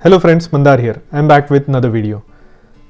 Hello friends, Mandar here. I'm back with another video.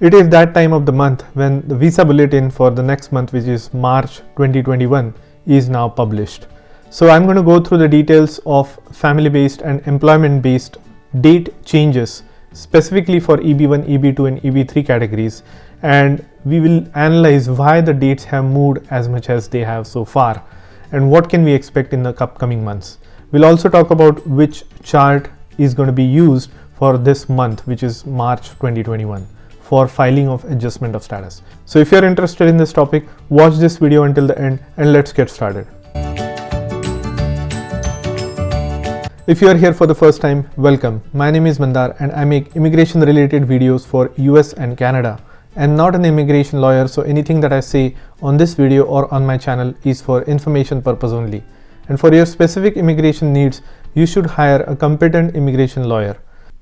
It is that time of the month when the visa bulletin for the next month, which is March 2021, is now published. So I'm going to go through the details of family-based and employment-based date changes specifically for EB1, EB2 and EB3 categories, and we will analyze why the dates have moved as much as they have so far and what can we expect in the upcoming months. We'll also talk about which chart is going to be used for this month, which is March 2021, for filing of adjustment of status. So if you're interested in this topic, watch this video until the end and let's get started. If you are here for the first time, welcome. My name is Mandar and I make immigration related videos for US and Canada. I'm not an immigration lawyer, so anything that I say on this video or on my channel is for information purpose only. And for your specific immigration needs, you should hire a competent immigration lawyer.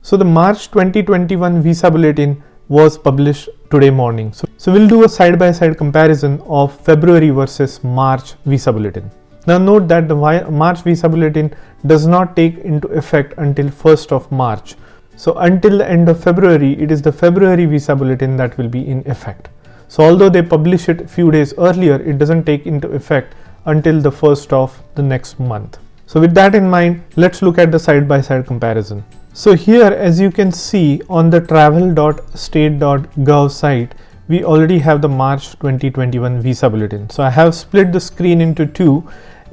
So the March 2021 visa bulletin was published today morning. So we'll do a side-by-side comparison of February versus March visa bulletin. Now note that the March visa bulletin does not take into effect until 1st of March. So until the end of February, it is the February visa bulletin that will be in effect. So although they publish it a few days earlier, it doesn't take into effect until the 1st of the next month. So with that in mind, let's look at the side-by-side comparison. So here, as you can see on the travel.state.gov site, we already have the March 2021 visa bulletin. So I have split the screen into two,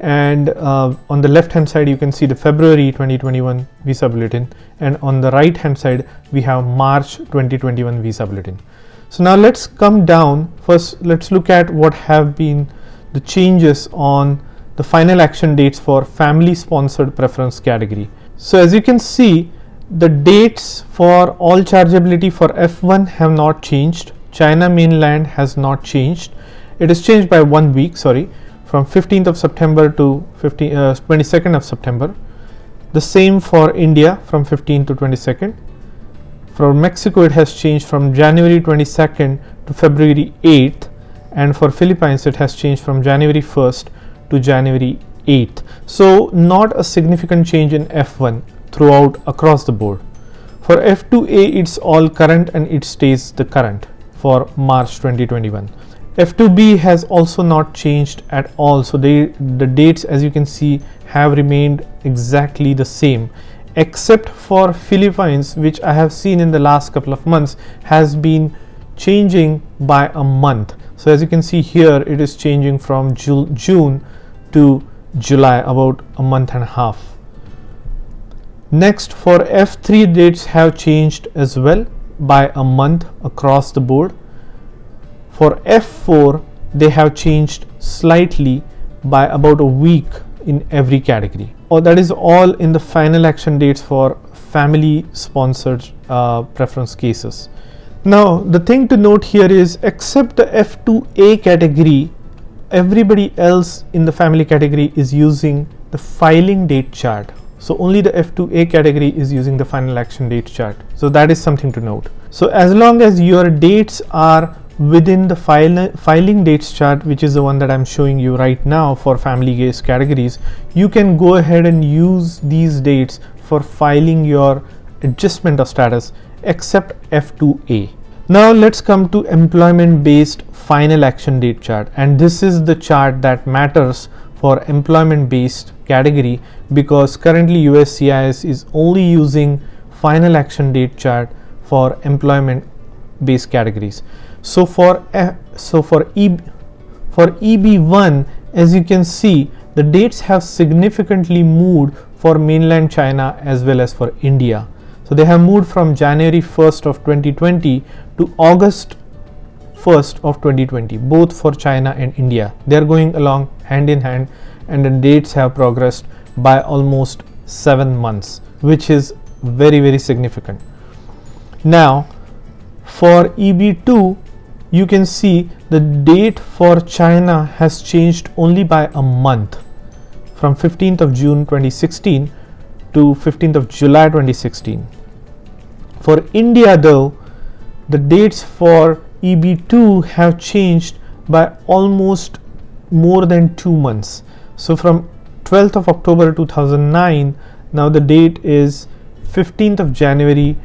and on the left hand side you can see the February 2021 visa bulletin, and on the right hand side we have March 2021 visa bulletin. So now let's come down. First, let's look at what have been the changes on the final action dates for family sponsored preference category. So as you can see, the dates for all chargeability for F1 have not changed. China mainland has not changed. It is changed by 1 week, from 15th of September to 22nd of September. The same for India, from 15th to 22nd. For Mexico, it has changed from January 22nd to February 8th. And for Philippines, it has changed from January 1st to January 8th. So not a significant change in F1 throughout across the board. For F2A, it's all current and it stays the current for March 2021. F2B has also not changed at all. So the dates, as you can see, have remained exactly the same, except for Philippines, which I have seen in the last couple of months has been changing by a month. So as you can see here, it is changing from June to July, about a month and a half. Next, for F3, dates have changed as well by a month across the board. For F4, they have changed slightly by about a week in every category. That is all in the final action dates for family sponsored preference cases. Now the thing to note here is, except the F2A category, everybody else in the family category is using the filing date chart. So only the F2A category is using the final action date chart. So that is something to note. So as long as your dates are within the filing dates chart, which is the one that I'm showing you right now for family case categories, you can go ahead and use these dates for filing your adjustment of status, except F2A. Now let's come to employment based final action date chart, and this is the chart that matters for employment based category, because currently USCIS is only using final action date chart for employment based categories. So for EB1, as you can see, the dates have significantly moved for mainland China as well as for India. So they have moved from January 1st of 2020 to August 1st of 2020, both for China and India. They are going along hand in hand, and the dates have progressed by almost 7 months, which is very, very significant. Now for EB2, you can see the date for China has changed only by a month, from 15th of June 2016 to 15th of July 2016. For India though, the dates for EB2 have changed by almost more than 2 months. So from 12th of October 2009, now the date is 15th of January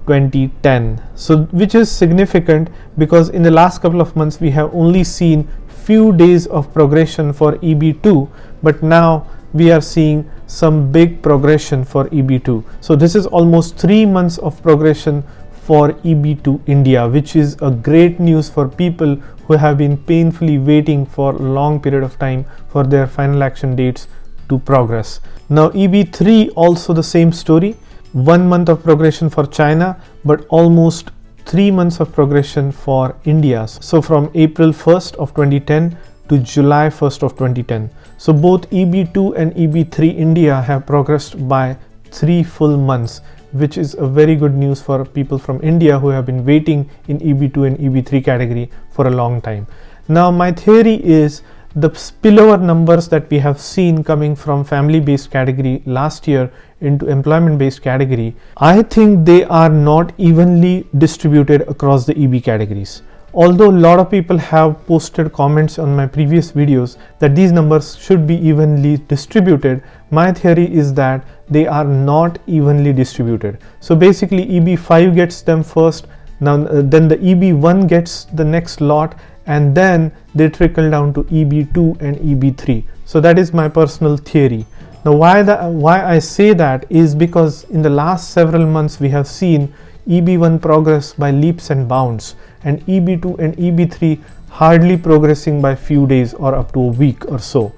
2010. So which is significant because in the last couple of months we have only seen few days of progression for EB2, but now we are seeing some big progression for EB2. So this is almost 3 months of progression for EB2 India, which is a great news for people who have been painfully waiting for a long period of time for their final action dates to progress. Now EB3 also the same story, 1 month of progression for China, but almost 3 months of progression for India. So from April 1st of 2010 to July 1st of 2010. So both EB2 and EB3 India have progressed by 3 full months, which is a very good news for people from India who have been waiting in EB2 and EB3 category for a long time. Now my theory is the spillover numbers that we have seen coming from family based category last year into employment based category, I think they are not evenly distributed across the EB categories. Although a lot of people have posted comments on my previous videos that these numbers should be evenly distributed, my theory is that they are not evenly distributed. So basically EB5 gets them first, now then the EB1 gets the next lot, and then they trickle down to EB2 and EB3. So that is my personal theory. Now why I say that is because in the last several months we have seen EB1 progress by leaps and bounds, and EB2 and EB3 hardly progressing by few days or up to a week or so.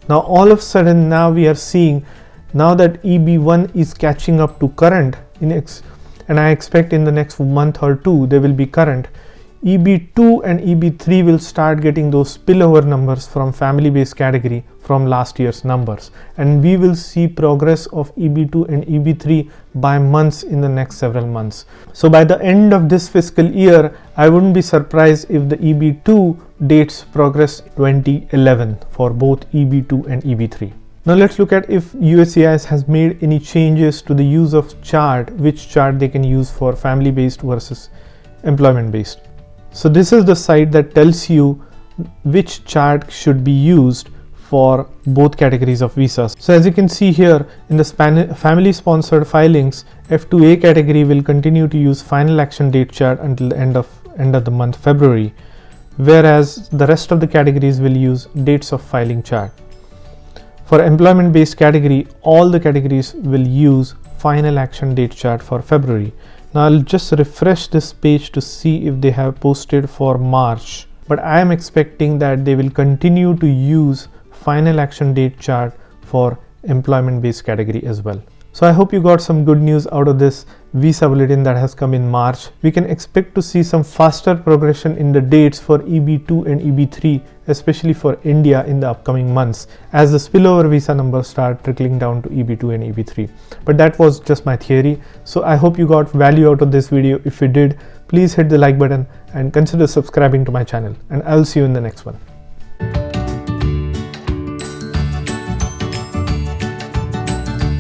Now all of a sudden now we are seeing now that EB1 is catching up to current and I expect in the next month or two they will be current. EB2 and EB3 will start getting those spillover numbers from family based category from last year's numbers, and we will see progress of EB2 and EB3 by months in the next several months. So by the end of this fiscal year, I wouldn't be surprised if the EB2 dates progress 2011 for both EB2 and EB3. Now let's look at if USCIS has made any changes to the use of chart, which chart they can use for family based versus employment based. So this is the site that tells you which chart should be used for both categories of visas. So as you can see here in the family sponsored filings, F2A category will continue to use final action date chart until the end of the month February, whereas the rest of the categories will use dates of filing chart. For employment based category, all the categories will use final action date chart for February. Now I'll just refresh this page to see if they have posted for March, but I am expecting that they will continue to use final action date chart for employment based category as well. So I hope you got some good news out of this visa bulletin that has come in March. We can expect to see some faster progression in the dates for EB2 and EB3, especially for India in the upcoming months as the spillover visa numbers start trickling down to EB2 and EB3. But that was just my theory. So I hope you got value out of this video. If you did, please hit the like button and consider subscribing to my channel, and I'll see you in the next one.